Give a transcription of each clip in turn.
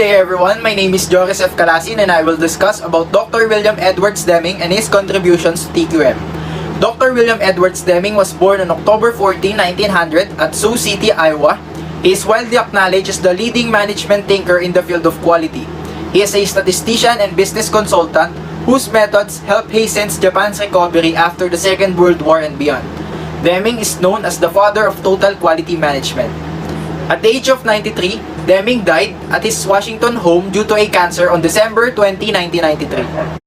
day everyone, my name is Joseph Calasin and I will discuss about Dr. William Edwards Deming and his contributions to TQM. Dr. William Edwards Deming was born on October 14, 1900 at Sioux City, Iowa. He is widely acknowledged as the leading management thinker in the field of quality. He is a statistician and business consultant whose methods helped hasten Japan's recovery after the Second World War and beyond. Deming is known as the father of total quality management. At the age of 93, Deming died at his Washington home due to a cancer on December 20, 1993.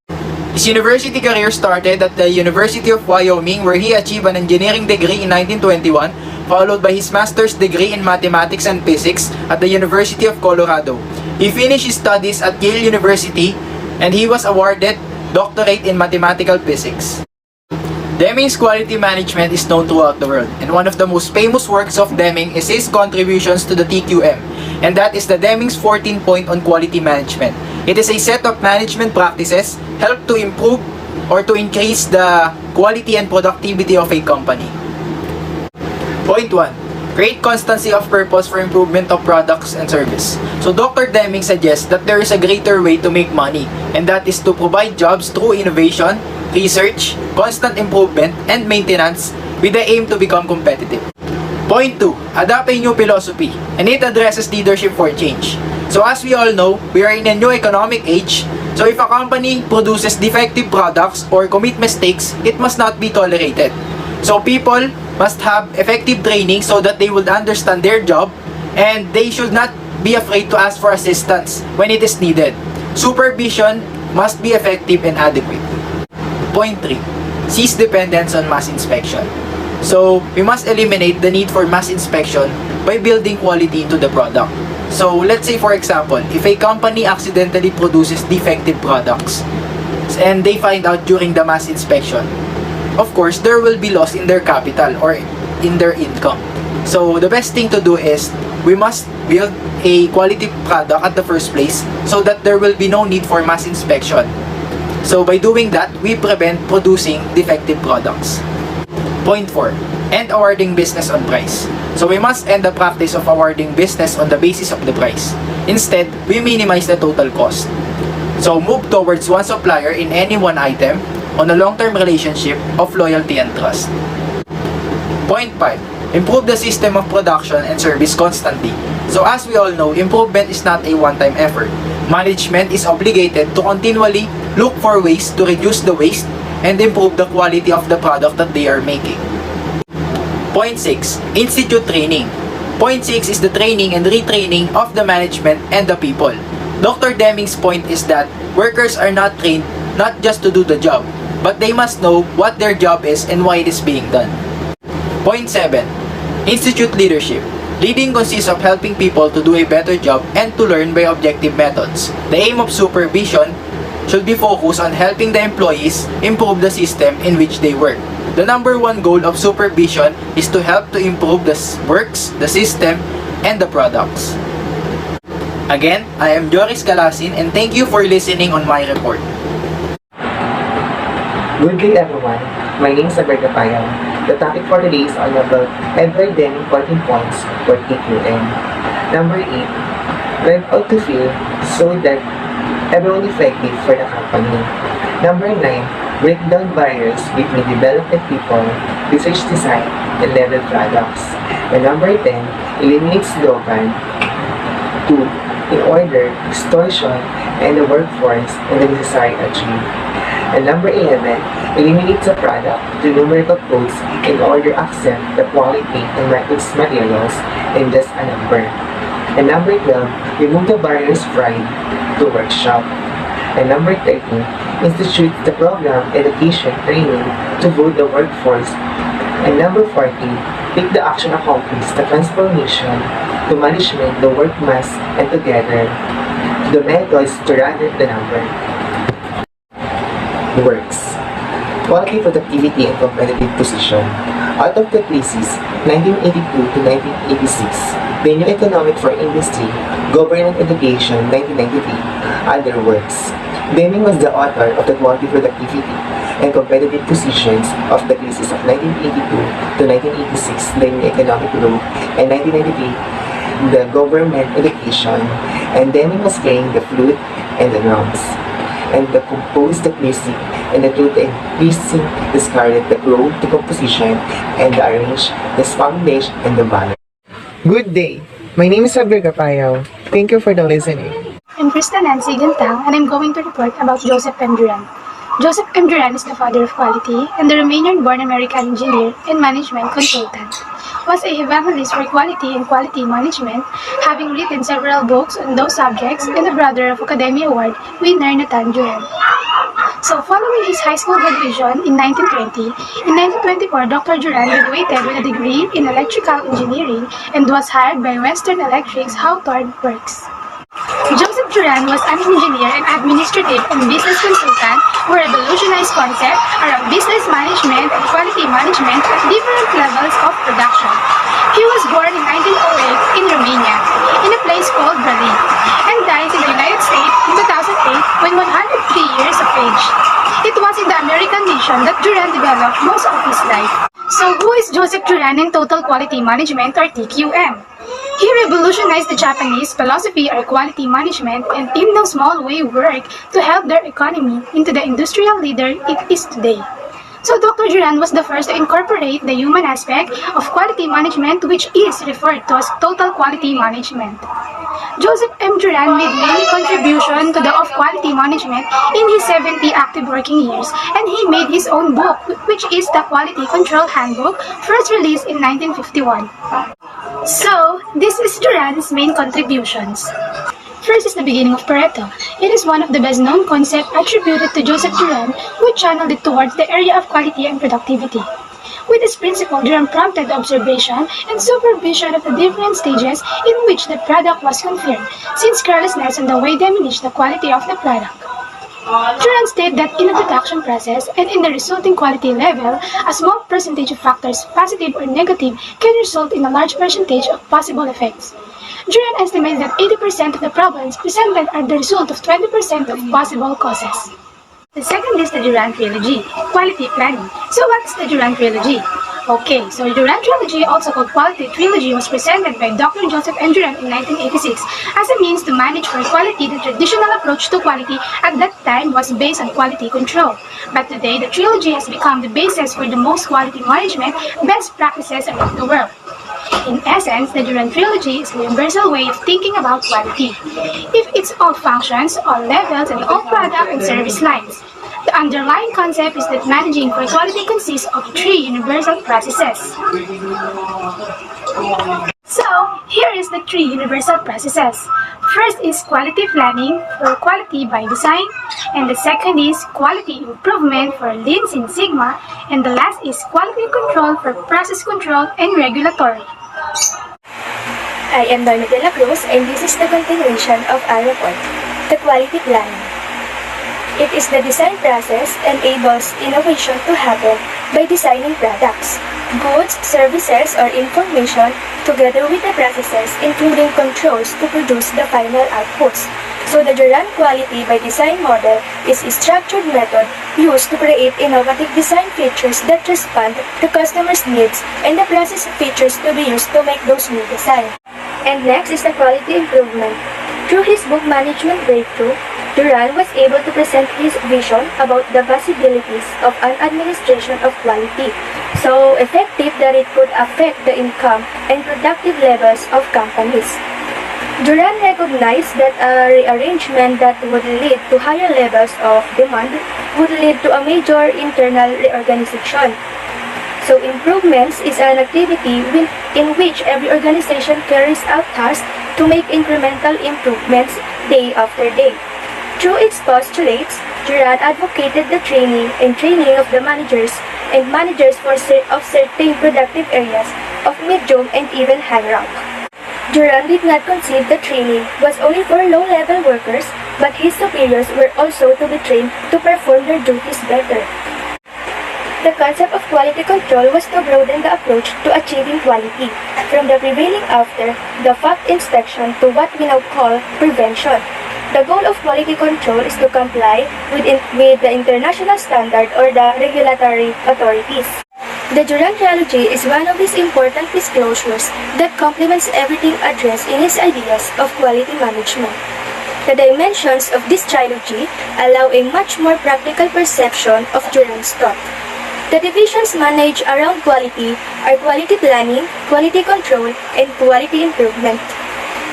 His university career started at the University of Wyoming, where he achieved an engineering degree in 1921, followed by his master's degree in mathematics and physics at the University of Colorado. He finished his studies at Yale University and he was awarded doctorate in mathematical physics. Deming's quality management is known throughout the world, and one of the most famous works of Deming is his contributions to the TQM, and that is the Deming's 14-point on quality management. It is a set of management practices help to improve or to increase the quality and productivity of a company. Point 1. Create constancy of purpose for improvement of products and service. So Dr. Deming suggests that there is a greater way to make money, and that is to provide jobs through innovation, research, constant improvement, and maintenance with the aim to become competitive. Point 2. Adopt a new philosophy, and it addresses leadership for change. So as we all know, we are in a new economic age, so if a company produces defective products or commit mistakes, it must not be tolerated. So people must have effective training so that they will understand their job, and they should not be afraid to ask for assistance when it is needed. Supervision must be effective and adequate. Point 3. Cease dependence on mass inspection. So, we must eliminate the need for mass inspection by building quality into the product. So, let's say for example, if a company accidentally produces defective products and they find out during the mass inspection, of course, there will be loss in their capital or in their income. So, the best thing to do is we must build a quality product at the first place so that there will be no need for mass inspection. So by doing that, we prevent producing defective products. Point 4. End awarding business on price. So we must end the practice of awarding business on the basis of the price. Instead, we minimize the total cost. So move towards one supplier in any one item on a long-term relationship of loyalty and trust. Point 5. Improve the system of production and service constantly. So as we all know, improvement is not a one-time effort. Management is obligated to continually look for ways to reduce the waste and improve the quality of the product that they are making. Point 6. Institute training. Point 6 is the training and retraining of the management and the people. Dr. Deming's point is that workers are not trained not just to do the job, but they must know what their job is and why it is being done. Point 7. Institute leadership. Leading consists of helping people to do a better job and to learn by objective methods. The aim of supervision should be focused on helping the employees improve the system in which they work. The number one goal of supervision is to help to improve the works, the system, and the products. Again, I am Joris Calasin and thank you for listening on my report. Good day everyone, my name is Alberto Payam. The topic for today is all about Edward Deming 14 points for TQM. Number 8, learn how to feel so that everyone effective for the company. Number 9, break down barriers between development people, research design, and level products. And number 10, eliminate slogan. 2, in order, distortion, and the workforce and the necessary achieve. And number 11, eliminate the product to numerical codes in order to accept the quality and methods materials in just a number. And number 12, remove the barriers pride to workshop. And number 13, institute the program education training to build the workforce. And number 14, take the action accomplish the transformation to management the work mass and together the methods to rather the number. Works. Quality, productivity, and competitive position. Out of the crisis, 1982 to 1986, the new economic for industry, government education, 1993, other works. Deming was the author of the quality, productivity, and competitive positions of the crisis of 1982 to 1986, the new economic growth, and 1993, the government education, and Deming was playing the flute and the drums, and the composed the music, and the truth and pleasing the scarlet, the grove, the composition, and the arrange, the Spanish, and the banner. Good day. My name is Sabrina Payaw. Thank you for the listening. I'm Krista Nancy Gantang, and I'm going to report about Joseph M. Duran. Joseph M. Duran is the father of quality and the Romanian-born American engineer and management consultant. Was a evangelist for quality and quality management, having written several books on those subjects, and the brother of Academy Award winner Nathan Duran. So, following his high school graduation in 1920, in 1924, Dr. Duran graduated with a degree in electrical engineering and was hired by Western Electric's Hawthorne Works. Joseph Duran was an engineer and administrative and business consultant who revolutionized concepts around business management and quality management at different levels of production. He was born in 1908 in Romania, in a place called Brăila, and died in the United States in 2008 when 103 years of age. It was in the American nation that Duran developed most of his life. So who is Joseph Duran in Total Quality Management, or TQM? He revolutionized the Japanese philosophy or quality management and in no small way worked to help their economy into the industrial leader it is today. So Dr. Duran was the first to incorporate the human aspect of quality management, which is referred to as total quality management. Joseph M. Duran made many contributions to the of quality management in his 70 active working years, and he made his own book, which is the Quality Control Handbook, first released in 1951. So, this is Duran's main contributions. First is the beginning of Pareto. It is one of the best-known concepts attributed to Joseph Duran, who channeled it towards the area of quality and productivity. With this principle, Duran prompted observation and supervision of the different stages in which the product was confirmed, since carelessness on the way diminished the quality of the product. Duran stated that in the production process and in the resulting quality level, a small percentage of factors, positive or negative, can result in a large percentage of possible effects. Duran estimated that 80% of the problems presented are the result of 20% of possible causes. The second is the Duran Trilogy, Quality Planning. So what is the Duran Trilogy? Okay, so the Durant Trilogy, also called Quality Trilogy, was presented by Dr. Joseph M. Duran in 1986 as a means to manage for quality. The traditional approach to quality at that time was based on quality control. But today, the trilogy has become the basis for the most quality management best practices around the world. In essence, the Durant Trilogy is a universal way of thinking about quality. If it's all functions, all levels, and all product and service lines. The underlying concept is that managing for quality consists of 3 universal processes. So, here is the 3 universal processes. First is quality planning for quality by design, and the second is quality improvement for Lean Six Sigma, and the last is quality control for process control and regulatory. I am Norma de la Cruz, and this is the continuation of our report, the quality planning. It is the design process enables innovation to happen by designing products, goods, services, or information together with the processes, including controls to produce the final outputs. So the Durant Quality by Design model is a structured method used to create innovative design features that respond to customers' needs and the process features to be used to make those new designs. And next is the quality improvement. Through his book Management Breakthrough, Duran was able to present his vision about the possibilities of an administration of quality, so effective that it could affect the income and productive levels of companies. Duran recognized that a rearrangement that would lead to higher levels of demand would lead to a major internal reorganization. So improvements is an activity in which every organization carries out tasks to make incremental improvements day after day. Through its postulates, Durant advocated the training of the managers and managers of certain productive areas of medium and even high rank. Durant did not conceive the training was only for low-level workers, but his superiors were also to be trained to perform their duties better. The concept of quality control was to broaden the approach to achieving quality, from the prevailing after the fact inspection to what we now call prevention. The goal of quality control is to comply with the international standard or the regulatory authorities. The Durant Trilogy is one of his important disclosures that complements everything addressed in his ideas of quality management. The dimensions of this trilogy allow a much more practical perception of Durant's thought. The divisions managed around quality are quality planning, quality control, and quality improvement.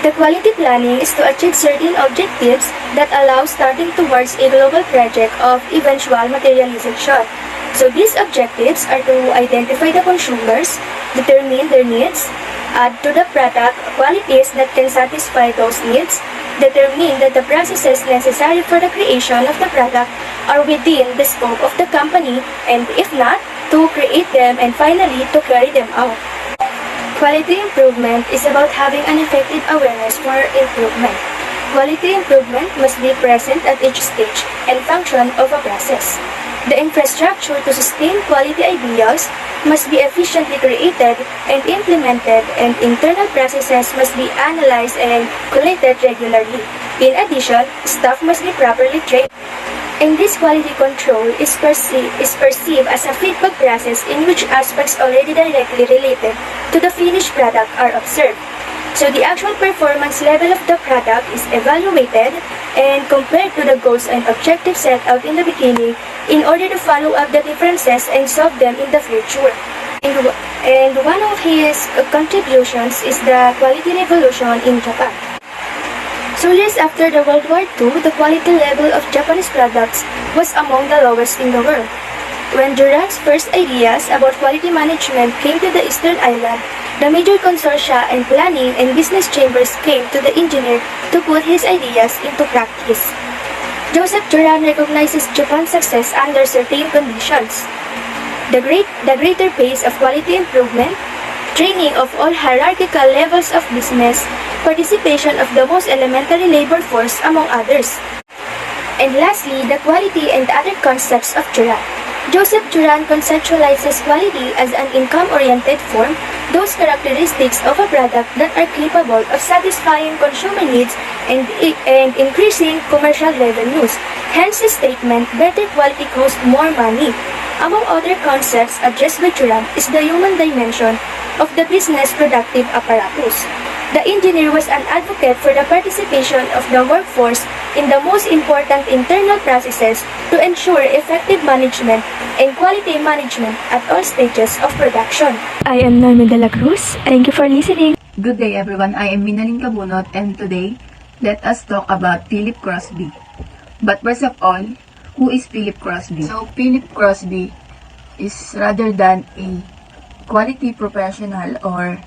The quality planning is to achieve certain objectives that allow starting towards a global project of eventual materialization. So these objectives are to identify the consumers, determine their needs, add to the product qualities that can satisfy those needs, determine that the processes necessary for the creation of the product are within the scope of the company, and if not, to create them, and finally, to carry them out. Quality improvement is about having an effective awareness for improvement. Quality improvement must be present at each stage and function of a process. The infrastructure to sustain quality ideals must be efficiently created and implemented, and internal processes must be analyzed and collated regularly. In addition, staff must be properly trained. And this quality control is perceived as a feedback process in which aspects already directly related to the finished product are observed. So the actual performance level of the product is evaluated and compared to the goals and objectives set out in the beginning in order to follow up the differences and solve them in the future. And one of his contributions is the quality revolution in Japan. So years after the World War II, the quality level of Japanese products was among the lowest in the world. When Durant's first ideas about quality management came to the Eastern Island, the major consortia and planning and business chambers came to the engineer to put his ideas into practice. Joseph Durant recognizes Japan's success under certain conditions. The greater pace of quality improvement, training of all hierarchical levels of business, participation of the most elementary labor force, among others. And lastly, the quality and other concepts of Durant. Joseph Durant conceptualizes quality as an income-oriented form, those characteristics of a product that are capable of satisfying consumer needs and increasing commercial revenues. Hence the statement, better quality costs more money. Among other concepts addressed by Durant is the human dimension of the business productive apparatus. The engineer was an advocate for the participation of the workforce in the most important internal processes to ensure effective management and quality management at all stages of production. I am Norma de la Cruz. Thank you for listening. Good day everyone, I am Minalyn Cabunot, and today, let us talk about Philip Crosby. But first of all, who is Philip Crosby? So, Philip Crosby is rather than a quality professional or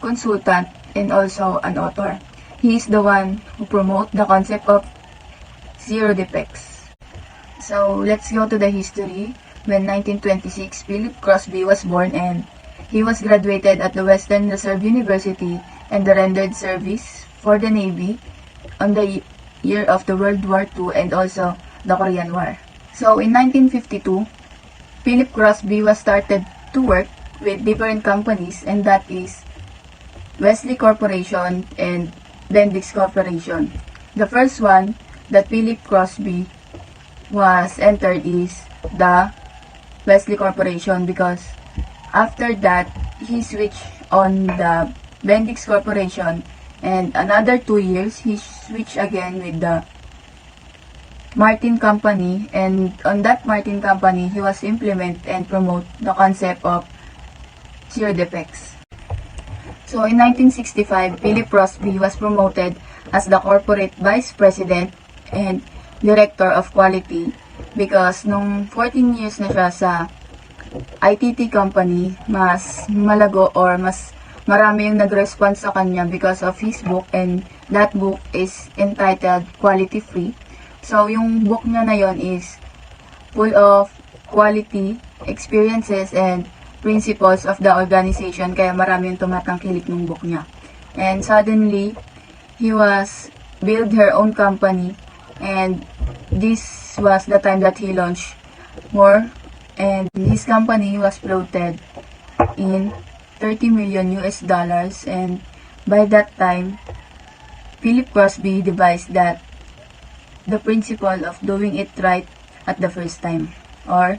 consultant and also an author. He is the one who promote the concept of zero defects. So, let's go to the history. When 1926, Philip Crosby was born, and he was graduated at the Western Reserve University and rendered service for the Navy on the year of the World War II and also the Korean War. So in 1952, Philip Crosby was started to work with different companies, and that is Wesley Corporation and Demings Corporation. The first one that Philip Crosby was entered is the Wesley Corporation, because after that he switched on the Demings Corporation, and another 2 years he switched again with the Martin Company, and on that Martin Company he was implement and promote the concept of zero defects. So in 1965, Philip Crosby was promoted as the corporate vice president and director of quality, because nung 14 years na siya sa ITT company, mas malago or mas marami yung nag-respond sa kanya because of his book, and that book is entitled Quality Free. So yung book niya na yon is full of quality, experiences, and principles of the organization, kaya marami yung tumatangkilik ng book niya. And suddenly, he was build her own company, and this was the time that he launched more, and his company was floated in 30 million US dollars, and by that time, Philip Crosby devised that the principle of doing it right at the first time, or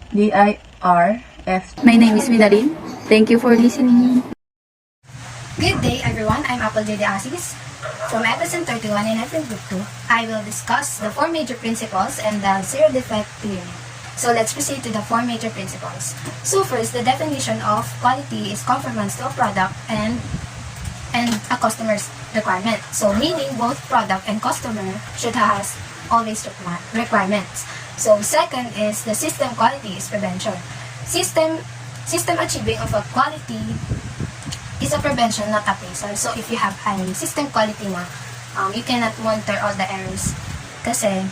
DIR, F. My name is Minarin. Thank you for listening. Good day, everyone. I'm Apple J. Asis. From episode 31 in FM Group 2, I will discuss the 4 major principles and the zero defect theory. So let's proceed to the 4 major principles. So first, the definition of quality is conformance to a product and a customer's requirement. So meaning both product and customer should have always requirements. So second is the system quality is prevention. System achieving of a quality is a prevention, not appraisal. So if you have a system quality na, you cannot monitor all the errors. Kasi,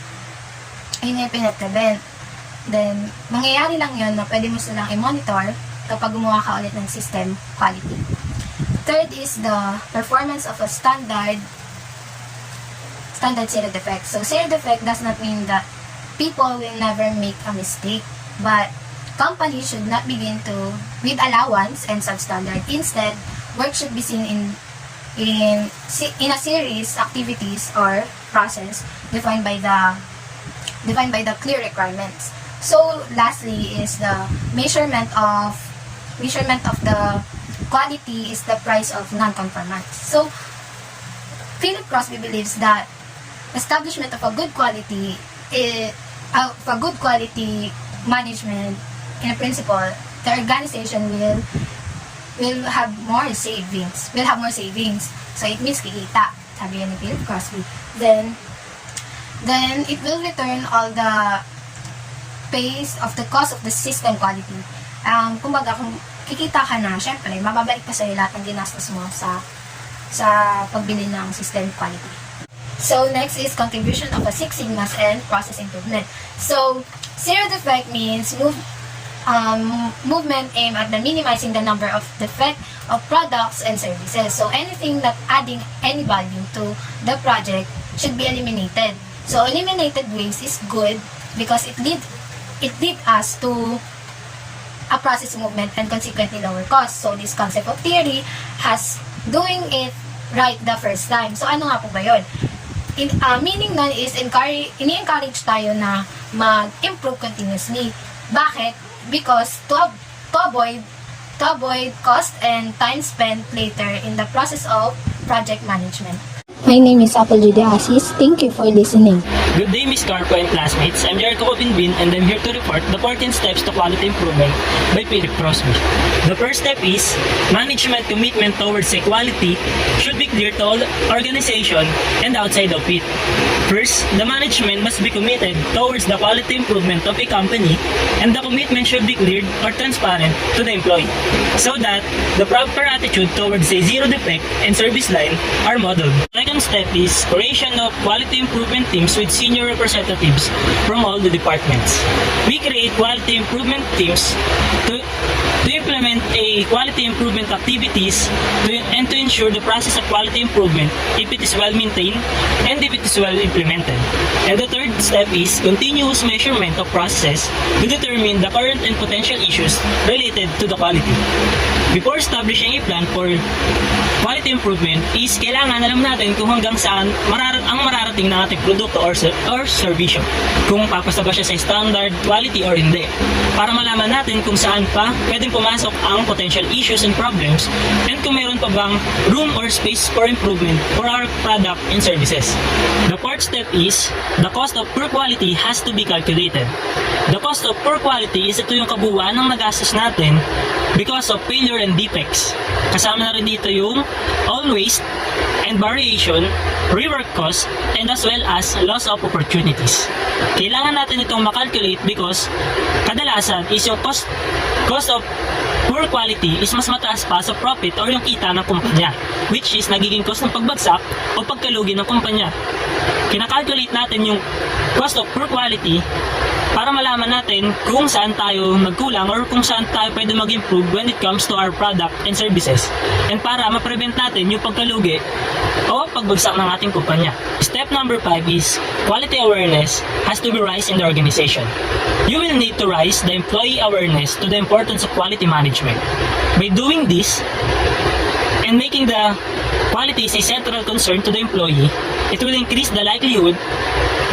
yun yung pinag-prevent. Then, mangyayari lang yun na pwede mo silang i-monitor kapag gumawa ka ulit ng system quality. Third is the performance of a standard zero defect. So, zero defect does not mean that people will never make a mistake. But, companies should not begin with allowance and substandard. Instead, work should be seen in a series, activities, or process defined by the clear requirements. So, lastly is the measurement of the quality is the price of non-conformance. So, Philip Crosby believes that establishment of a good quality management in a principle, the organization will have more savings. So it means kikita, sabi yan ni Philip Crosby. Then it will return all the pays of the cost of the system quality. Kumbaga, kung kikita ka na, syempre, mababalik pa sa'yo lahat ng ginastos mo sa pagbili ng system quality. So, next is contribution of a Six Sigmas and process improvement. So, zero defect means movement aimed at minimizing the number of defect of products and services. So, anything that adding any value to the project should be eliminated. So, eliminated waste is good because it lead us to a process movement and consequently lower cost. So, this concept of theory has doing it right the first time. So, ano nga po ba yun? Meaning nun is ini-encourage tayo na mag-improve continuously. Bakit? Because to avoid cost and time spent later in the process of project management. My name is Apple J. Asis. Thank you for listening. Good day, Miss Carpo and classmates. I'm Jericho Binbin and I'm here to report the 14 steps to quality improvement by Philip Crosby. The first step is management commitment towards equality should be clear to all organization and outside of it. First, the management must be committed towards the quality improvement of a company and the commitment should be clear or transparent to the employee so that the proper attitude towards a zero defect and service line are modeled. Second step is creation of quality improvement teams with senior representatives from all the departments. We create quality improvement teams to implement a quality improvement activities and to ensure the process of quality improvement if it is well maintained and if it is well implemented. And the third step is continuous measurement of processes to determine the current and potential issues related to the quality. Before establishing a plan for quality improvement is kailangan alam natin kung hanggang saan ang mararating ng ating produkto or serbisyo. Kung papasa ba siya sa standard quality or hindi. Para malaman natin kung saan pa pwedeng pumasok ang potential issues and problems and kung mayroon pa bang room or space for improvement for our product and services. The fourth step is the cost of poor quality has to be calculated. The cost of poor quality is ito yung kabuuan ng nagastos natin because of failure and defects. Kasama na rin dito yung all waste and variation, rework cost, and as well as loss of opportunities. Kailangan natin itong makalculate because kadalasan is yung cost of poor quality is mas mataas pa sa profit or yung kita ng kumpanya, which is nagiging cost ng pagbagsak o pagkalugi ng kumpanya. Kinakalculate natin yung cost of poor quality para malaman natin kung saan tayo nagkulang or kung saan tayo pwede mag-improve when it comes to our product and services. And para ma-prevent natin yung pagkalugi o pagbagsak ng ating kumpanya. Step number 5 is quality awareness has to be raised in the organization. You will need to raise the employee awareness to the importance of quality management. By doing this, and making the quality a central concern to the employee, it will increase the likelihood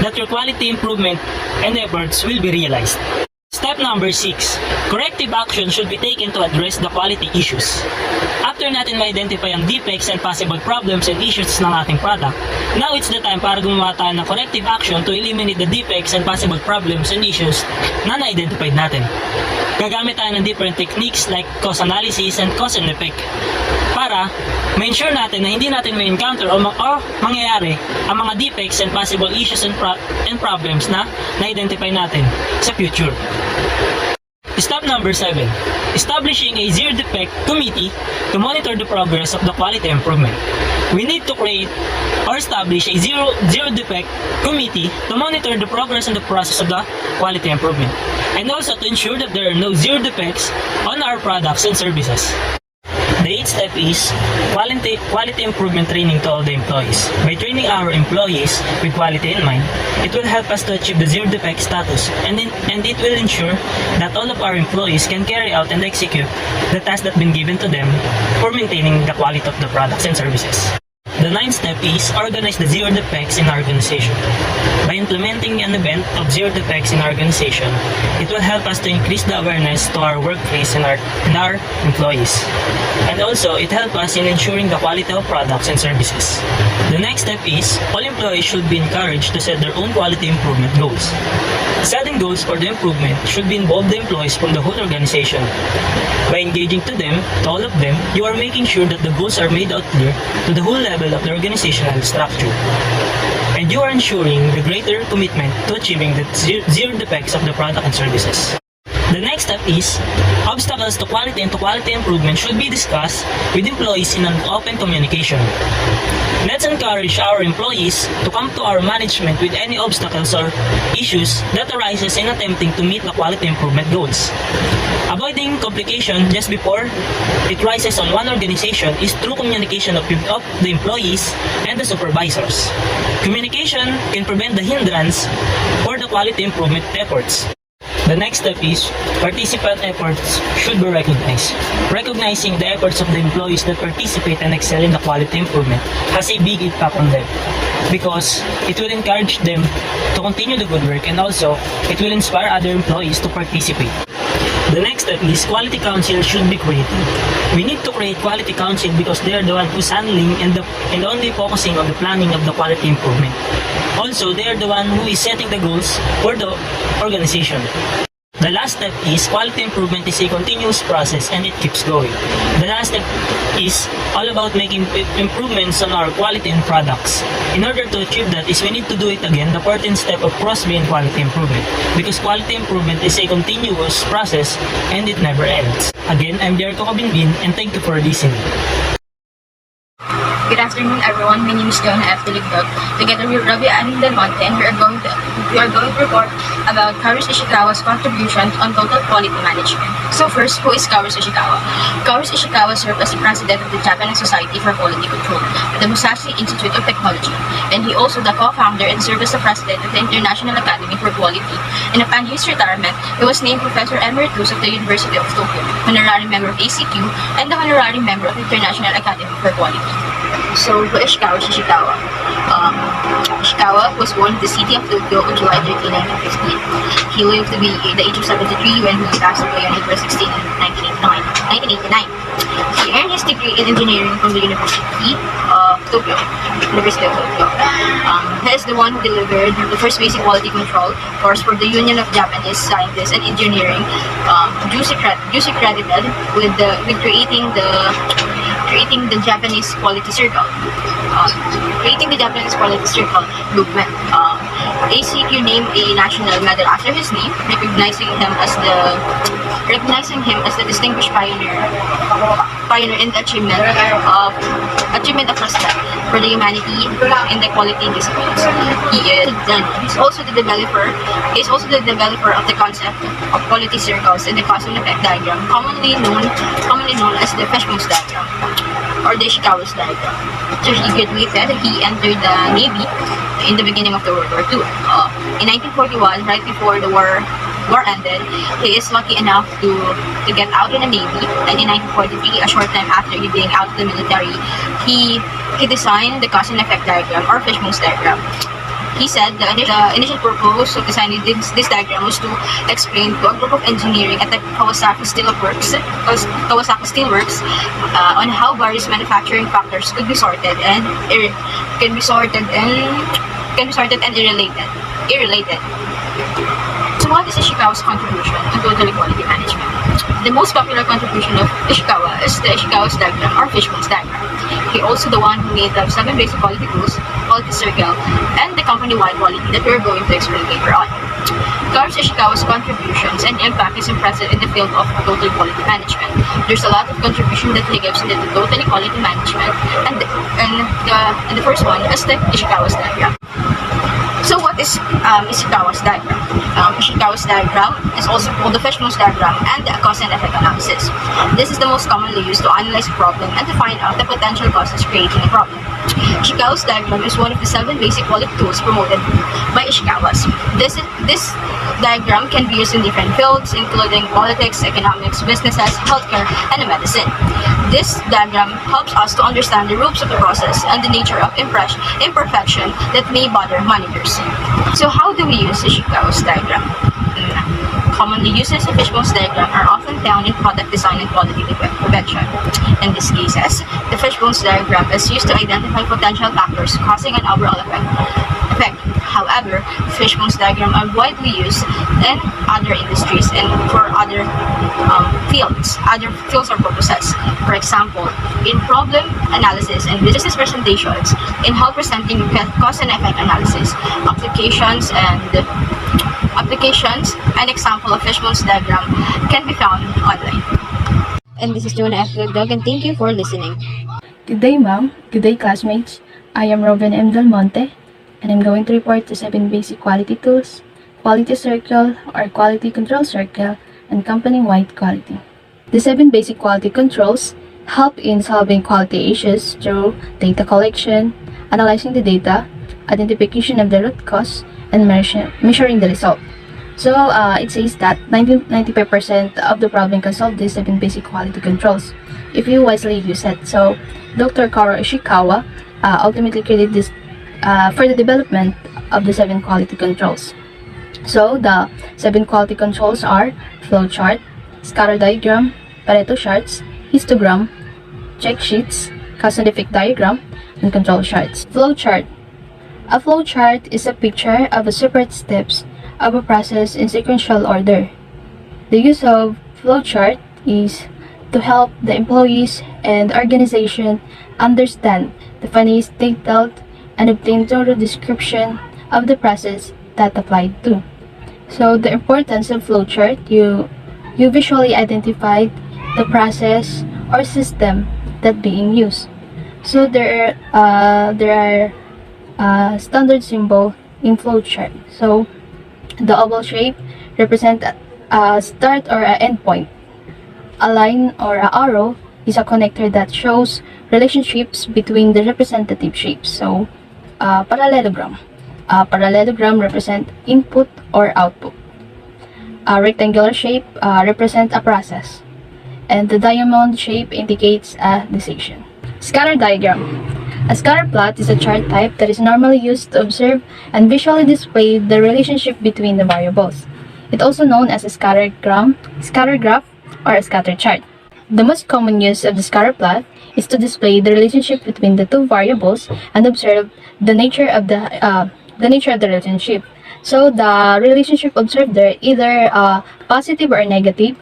that your quality improvement and efforts will be realized. Step number 6. Corrective action should be taken to address the quality issues. After natin ma-identify ang defects and possible problems and issues ng ating product, now it's the time para gumawa tayo ng corrective action to eliminate the defects and possible problems and issues na na-identify natin. Gagamit tayo ng different techniques like cause analysis and cause and effect para ma-ensure natin na hindi natin ma-encounter o mangyayari ang mga defects and possible issues and problems na na-identify natin sa future. Step number 7. Establishing a zero defect committee to monitor the progress of the quality improvement. We need to create or establish a zero defect committee to monitor the progress and the process of the quality improvement, and also to ensure that there are no zero defects on our products and services. The 8th step is quality improvement training to all the employees. By training our employees with quality in mind, it will help us to achieve the zero defect status, and it will ensure that all of our employees can carry out and execute the tasks that have been given to them for maintaining the quality of the products and services. The 9th step is organize the zero defects in our organization. By implementing an event of zero defects in our organization, it will help us to increase the awareness to our workplace and our employees. And also, it helps us in ensuring the quality of products and services. The next step is, all employees should be encouraged to set their own quality improvement goals. Setting goals for the improvement should be involve the employees from the whole organization. By engaging to all of them, you are making sure that the goals are made out clear to the whole level of the organizational structure. And you are ensuring the greater commitment to achieving the zero defects of the product and services. The next step is, obstacles to quality and to quality improvement should be discussed with employees in an open communication. Let's encourage our employees to come to our management with any obstacles or issues that arises in attempting to meet the quality improvement goals. Avoiding complication just before it rises on one organization is through communication of the employees and the supervisors. Communication can prevent the hindrance for the quality improvement efforts. The next step is, participant efforts should be recognized. Recognizing the efforts of the employees that participate and excel in the quality improvement has a big impact on them, because it will encourage them to continue the good work, and also it will inspire other employees to participate. The next step is, quality council should be created. We need to create quality council because they are the one who's handling and only focusing on the planning of the quality improvement. Also, they are the one who is setting the goals for the organization. The last step is, quality improvement is a continuous process and it keeps going. The last step is all about making improvements on our quality and products. In order to achieve that is we need to do it again, the 14th step of Crosby and quality improvement. Because quality improvement is a continuous process and it never ends. Again, I'm Jericho Kabinbin and thank you for listening. Good afternoon, everyone. My name is John F. Deligdog. Together with Robbie Anning Del Monte, and we are going to report about Kaoru Ishikawa's contributions on total quality management. So first, who is Kaoru Ishikawa? Kaoru Ishikawa served as the president of the Japanese Society for Quality Control at the Musashi Institute of Technology, and he also the co-founder and served as the president of the International Academy for Quality. And upon his retirement, he was named Professor Emeritus of the University of Tokyo, honorary member of ACQ, and the honorary member of the International Academy for Quality. So, who is Kaoru Ishikawa? Ishikawa was born in the city of Tokyo on July 13, 1915. He lived to be the age of 73 when he passed away on April 16, 1989. He earned his degree in engineering from the University of Tokyo. He is the one who delivered the first basic quality control course for the Union of Japanese Scientists and Engineering, duly credited with creating the Japanese Quality Circle. Creating the Japanese Quality Circle movement. ACQ named a national medal after his name, recognizing him as the distinguished pioneer in the achievement of respect for the humanity in the quality disciplines. He is also the developer of the concept of quality circles and the cause and effect diagram, commonly known as the Fishbone Diagram or the Ishikawa's diagram. So he graduated. He entered the Navy in the beginning of the World War II. In 1941, right before the war ended, he is lucky enough to get out in the Navy, and in 1943, a short time after he being out of the military, he designed the cause and effect diagram or Fishbone's diagram. He said the initial purpose of designing this diagram was to explain to a group of engineering at the Kawasaki Steelworks on how various manufacturing factors could be sorted and irrelated. So what is Ishikawa's contribution to total quality management? The most popular contribution of Ishikawa is the Ishikawa's diagram or Fishbone Diagram. He also the one who made the 7 basic quality tools, quality circle, and the company-wide quality that we're going to explain later on. Covers Ishikawa's contributions and impact is impressive in the field of total quality management. There's a lot of contribution that he gives into the total quality management, and the first one is the Ishikawa's diagram. So what is Ishikawa's diagram? Ishikawa's diagram is also called the Fishbone Diagram and the cause and effect analysis. This is the most commonly used to analyze a problem and to find out the potential causes creating a problem. Ishikawa's diagram is one of the 7 basic quality tools promoted by Ishikawa's. This diagram can be used in different fields, including politics, economics, businesses, healthcare, and medicine. This diagram helps us to understand the roots of the process and the nature of imperfection that may bother managers. So how do we use Ishikawa's diagram? Commonly uses of Fishbone Diagram are often found in product design and quality prevention. In these cases, the Fishbone Diagram is used to identify potential factors causing an overall effect. However, Fishbone Diagram are widely used in other industries and for other fields or purposes. For example, in problem analysis and business presentations, in help presenting cause and effect analysis, applications and example of Fishbone Diagram can be found online. And this is Jonah F. Dog, and thank you for listening. Good day, ma'am. Good day, classmates. I am Robin M. Del Monte, and I'm going to report the 7 basic quality tools, quality circle or quality control circle, and company-wide quality. The 7 basic quality controls help in solving quality issues through data collection, analyzing the data, identification of the root cause, and measuring the result. So it says that 95% of the problem can solve these 7 basic quality controls if you wisely use it. So Dr. Karo Ishikawa ultimately created this for the development of the 7 quality controls. So the 7 quality controls are flow chart, scatter diagram, Pareto charts, histogram, check sheets, cause and effect diagram, and control charts. Flow chart. A flow chart is a picture of the separate steps of a process in sequential order. The use of flow chart is to help the employees and organization understand the finance detailed and obtain thorough description of the process that applied to. So the importance of flow chart, you visually identified the process or system that being used. So there are standard symbol in flow chart. So the oval shape represent a start or an end point. A line or an arrow is a connector that shows relationships between the representative shapes. So parallelogram. A parallelogram represent input or output. A rectangular shape represent a process, and the diamond shape indicates a decision. Scatter diagram. A scatter plot is a chart type that is normally used to observe and visually display the relationship between the variables. It's also known as a scatter graph, or a scatter chart. The most common use of the scatter plot is to display the relationship between the 2 variables and observe the nature of the relationship. So the relationship observed there either positive or negative,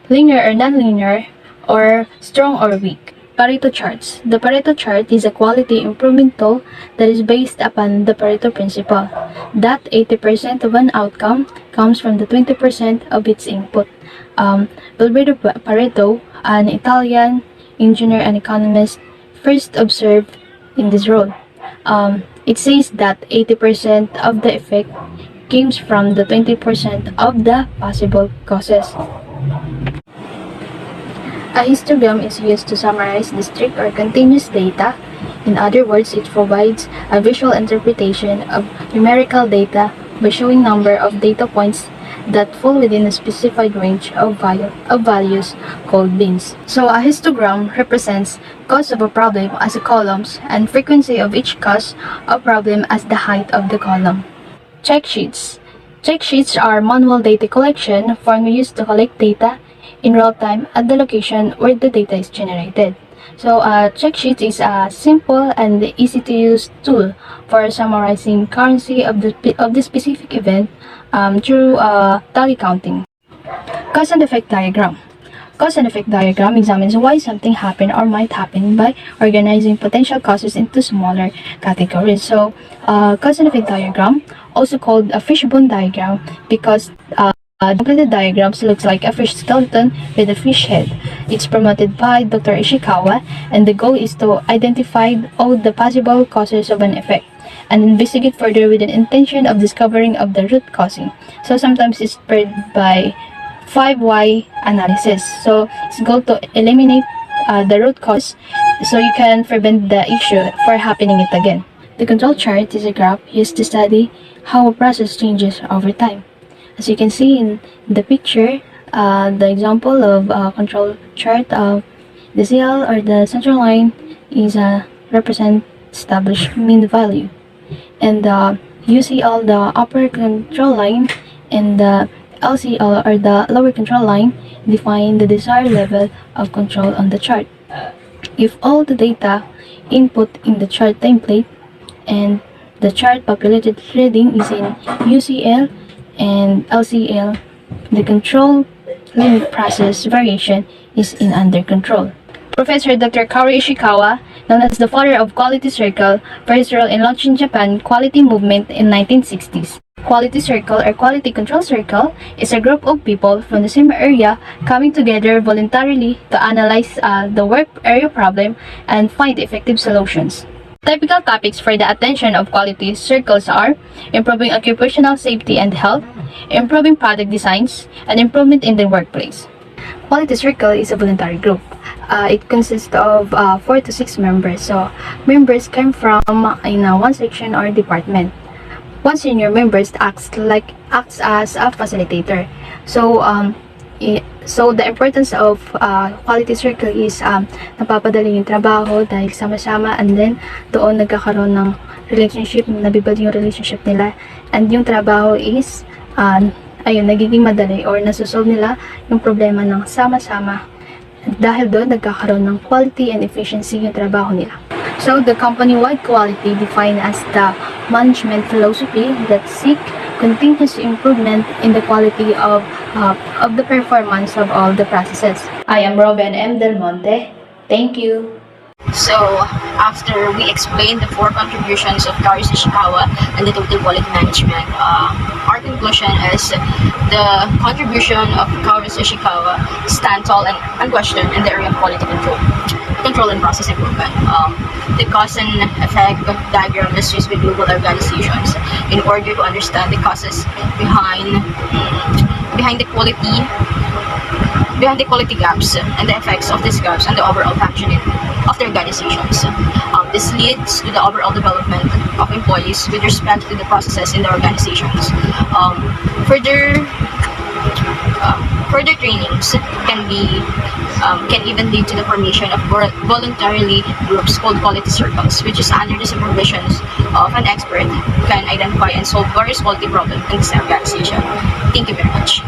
linear or nonlinear, or strong or weak. Pareto Charts. The Pareto chart is a quality improvement tool that is based upon the Pareto principle, that 80% of an outcome comes from the 20% of its input. Alberto Pareto, an Italian engineer and economist, first observed in this role. It says that 80% of the effect comes from the 20% of the possible causes. A histogram is used to summarize discrete or continuous data. In other words, it provides a visual interpretation of numerical data by showing number of data points that fall within a specified range of values called bins. So a histogram represents cause of a problem as the columns and frequency of each cause of problem as the height of the column. Check sheets. Check sheets are manual data collection form used to collect data in real time at the location where the data is generated. So check sheet is a simple and easy to use tool for summarizing currency of the specific event through tally counting. Cause and effect diagram. Cause and effect diagram examines why something happened or might happen by organizing potential causes into smaller categories. So, cause and effect diagram, also called a fishbone diagram, because the diagrams looks like a fish skeleton with a fish head. It's promoted by Dr. Ishikawa, and the goal is to identify all the possible causes of an effect and investigate further with an intention of discovering of the root causing. So sometimes it's spread by 5Y analysis. So it's goal to eliminate the root cause so you can prevent the issue for happening it again. The control chart is a graph used to study how a process changes over time. As you can see in the picture, the example of control chart of the CL or the central line is represent established mean value, and you see all the upper control line and the LCL or the lower control line define the desired level of control on the chart. If all the data input in the chart template and the chart populated reading is in UCL and LCL, the control limit process variation is in under control. Professor Dr. Kaori Ishikawa, known as the father of quality circle, for his role in launching Japan quality movement in 1960s. Quality circle or quality control circle is a group of people from the same area coming together voluntarily to analyze the work area problem and find effective solutions. Typical topics for the attention of quality circles are improving occupational safety and health, improving product designs, and improvement in the workplace. Quality circle is a voluntary group. It consists of 4 to 6 members. So members come from in one section or department. One senior member acts as a facilitator. So the importance of quality circle is napapadali yung trabaho dahil sama-sama, and then doon nagkakaroon ng relationship, nabibuild yung relationship nila, and yung trabaho is nagiging madali or nasusolve nila yung problema ng sama-sama. Dahil doon nagkakaroon ng quality and efficiency yung trabaho nila. So the company-wide quality defined as the management philosophy that seek continuous improvement in the quality of the performance of all the processes. I am Robin M. Del Monte. Thank you. So, after we explained the 4 contributions of Kaori Ishikawa and the total quality management, our conclusion is the contribution of Kaori Ishikawa stand tall and unquestioned in the area of quality control and process improvement. The cause and effect diagram is used with global organizations in order to understand the causes behind the quality gaps and the effects of these gaps and the overall functioning of the organizations. This leads to the overall development of employees with respect to the processes in the organizations. Further trainings can even lead to the formation of voluntarily groups called quality circles, which is under the supervision of an expert who can identify and solve various quality problems in this organization. Thank you very much.